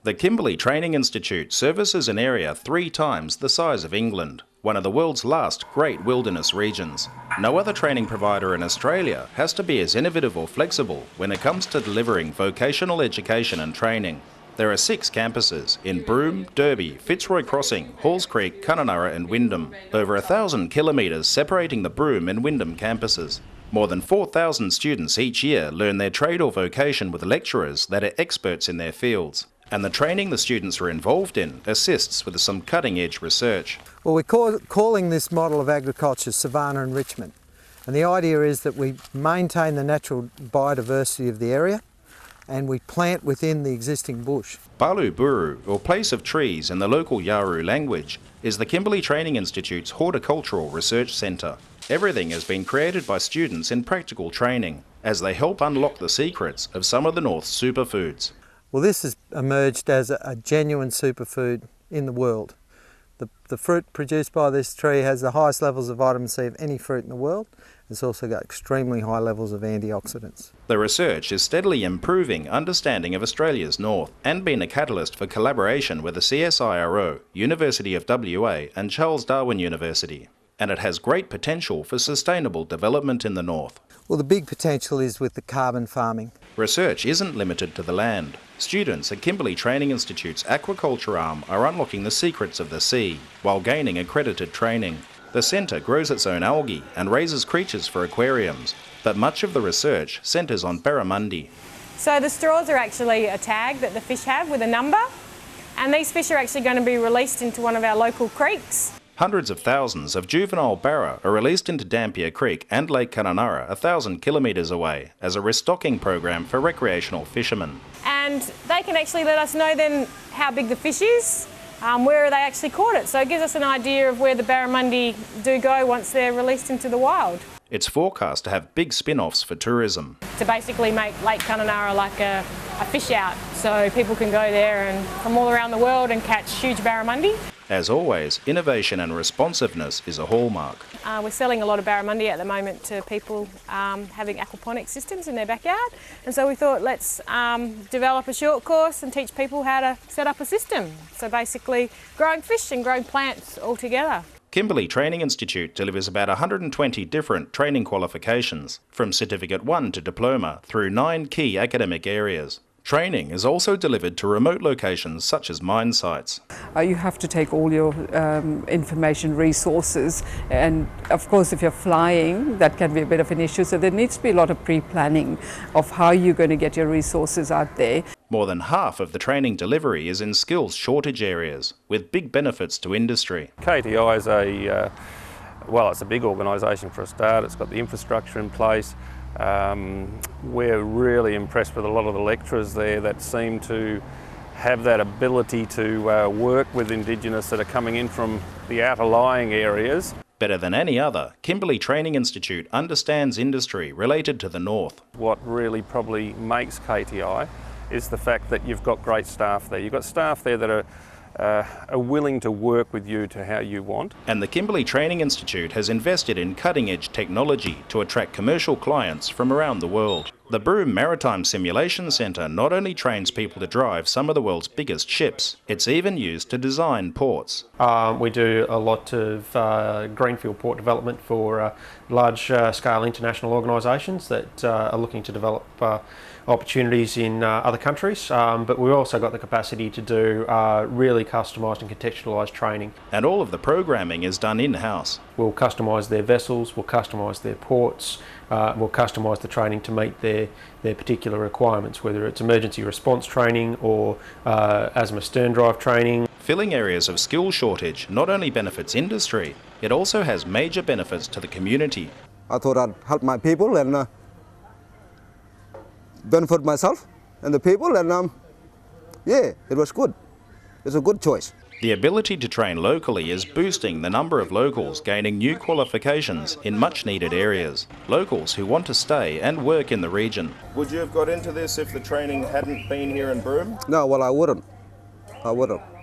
The Kimberley Training Institute services an area 3 times the size of England, one of the world's last great wilderness regions. No other training provider in Australia has to be as innovative or flexible when it comes to delivering vocational education and training. There are 6 campuses in Broome, Derby, Fitzroy Crossing, Halls Creek, Kununurra and Wyndham, over 1,000 kilometres separating the Broome and Wyndham campuses. More than 4,000 students each year learn their trade or vocation with lecturers that are experts in their fields. And the training the students are involved in assists with some cutting-edge research. Well, we're calling this model of agriculture savanna enrichment. And the idea is that we maintain the natural biodiversity of the area and we plant within the existing bush. Balu Baru, or place of trees in the local Yaru language, is the Kimberley Training Institute's horticultural research centre. Everything has been created by students in practical training as they help unlock the secrets of some of the North's superfoods. Well, this has emerged as a genuine superfood in the world. The fruit produced by this tree has the highest levels of vitamin C of any fruit in the world. It's also got extremely high levels of antioxidants. The research is steadily improving understanding of Australia's north and been a catalyst for collaboration with the CSIRO, University of WA and Charles Darwin University. And it has great potential for sustainable development in the north. Well, the big potential is with the carbon farming. Research isn't limited to the land. Students at Kimberley Training Institute's aquaculture arm are unlocking the secrets of the sea while gaining accredited training. The centre grows its own algae and raises creatures for aquariums, but much of the research centres on barramundi. So the straws are actually a tag that the fish have with a number, and these fish are actually going to be released into one of our local creeks. Hundreds of thousands of juvenile barra are released into Dampier Creek and Lake Kununurra 1,000 kilometres away as a restocking program for recreational fishermen. And they can actually let us know then how big the fish is, where they actually caught it. So it gives us an idea of where the barramundi do go once they're released into the wild. It's forecast to have big spin-offs for tourism. To basically make Lake Kununurra like a fish out, so people can go there and from all around the world and catch huge barramundi. As always, innovation and responsiveness is a hallmark. We're selling a lot of barramundi at the moment to people having aquaponics systems in their backyard, and so we thought let's develop a short course and teach people how to set up a system. So basically growing fish and growing plants all together. Kimberley Training Institute delivers about 120 different training qualifications, from Certificate 1 to Diploma, through 9 key academic areas. Training is also delivered to remote locations such as mine sites. You have to take all your information resources, and of course if you're flying that can be a bit of an issue, so there needs to be a lot of pre-planning of how you're going to get your resources out there. More than half of the training delivery is in skills shortage areas, with big benefits to industry. KTI is it's a big organisation for a start. It's got the infrastructure in place. We're really impressed with a lot of the lecturers there that seem to have that ability to work with Indigenous that are coming in from the outer lying areas. Better than any other, Kimberley Training Institute understands industry related to the north. What really probably makes KTI is the fact that you've got great staff there. You've got staff there that are willing to work with you to how you want. And the Kimberley Training Institute has invested in cutting-edge technology to attract commercial clients from around the world. The Broome Maritime Simulation Centre not only trains people to drive some of the world's biggest ships, it's even used to design ports. We do a lot of greenfield port development for large-scale international organisations that are looking to develop opportunities in other countries, but we've also got the capacity to do really customised and contextualised training. And all of the programming is done in-house. We'll customise their vessels, we'll customise their ports, we'll customise the training to meet their particular requirements, whether it's emergency response training or asthma stern drive training. Filling areas of skill shortage not only benefits industry, it also has major benefits to the community. I thought I'd help my people and benefit myself and the people, and yeah, it was good. It's a good choice. The ability to train locally is boosting the number of locals gaining new qualifications in much needed areas. Locals who want to stay and work in the region. Would you have got into this if the training hadn't been here in Broome? No, well, I wouldn't.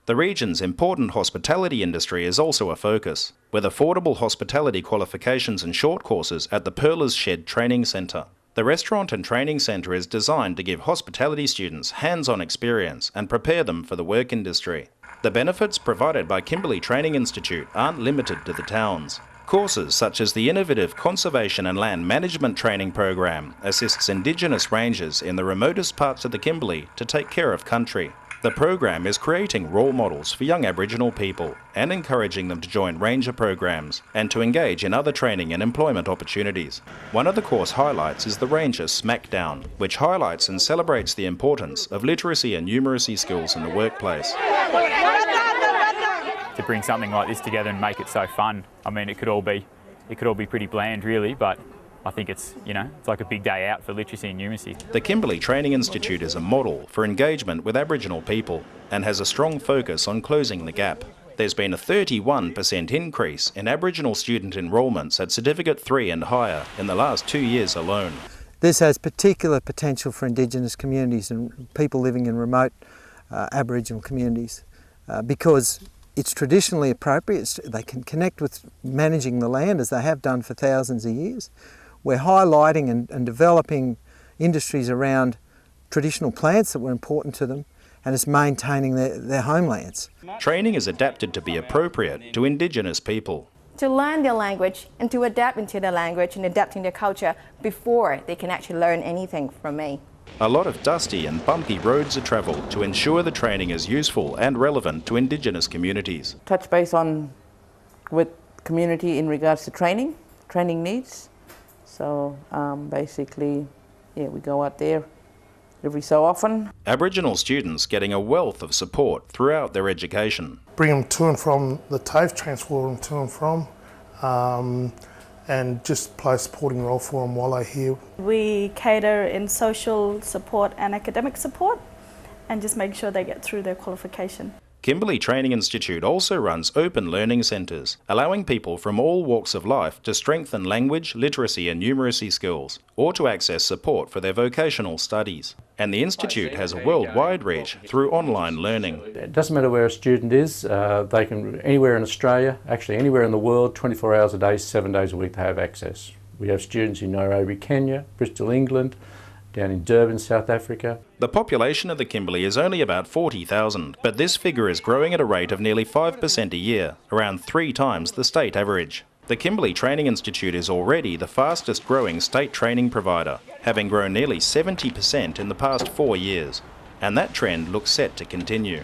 The region's important hospitality industry is also a focus, with affordable hospitality qualifications and short courses at the Pearlers Shed Training Centre. The restaurant and training centre is designed to give hospitality students hands-on experience and prepare them for the work industry. The benefits provided by Kimberley Training Institute aren't limited to the towns. Courses such as the innovative Conservation and Land Management Training Program assists Indigenous rangers in the remotest parts of the Kimberley to take care of country. The program is creating role models for young Aboriginal people and encouraging them to join ranger programs and to engage in other training and employment opportunities. One of the course highlights is the Ranger Smackdown, which highlights and celebrates the importance of literacy and numeracy skills in the workplace. To bring something like this together and make it so fun, I mean, it could all be pretty bland really, but I think it's like a big day out for literacy and numeracy. The Kimberley Training Institute is a model for engagement with Aboriginal people and has a strong focus on closing the gap. There's been a 31% increase in Aboriginal student enrolments at Certificate 3 and higher in the last 2 years alone. This has particular potential for Indigenous communities and people living in remote Aboriginal communities because it's traditionally appropriate. They can connect with managing the land as they have done for thousands of years. We're highlighting and developing industries around traditional plants that were important to them, and it's maintaining their homelands. Training is adapted to be appropriate to Indigenous people. To learn their language and to adapt into their language and adapting their culture before they can actually learn anything from me. A lot of dusty and bumpy roads are travelled to ensure the training is useful and relevant to Indigenous communities. Touch base with community in regards to training needs. So basically, we go out there every so often. Aboriginal students getting a wealth of support throughout their education. Bring them to and from the TAFE, transport them to and from, and just play a supporting role for them while they're here. We cater in social support and academic support and just make sure they get through their qualification. Kimberley Training Institute also runs open learning centres, allowing people from all walks of life to strengthen language, literacy and numeracy skills, or to access support for their vocational studies. And the Institute has a worldwide reach through online learning. It doesn't matter where a student is, they can, anywhere in Australia, actually anywhere in the world, 24 hours a day, 7 days a week they have access. We have students in Nairobi, Kenya, Bristol, England, down in Durban, South Africa. The population of the Kimberley is only about 40,000, but this figure is growing at a rate of nearly 5% a year, around 3 times the state average. The Kimberley Training Institute is already the fastest growing state training provider, having grown nearly 70% in the past 4 years, and that trend looks set to continue.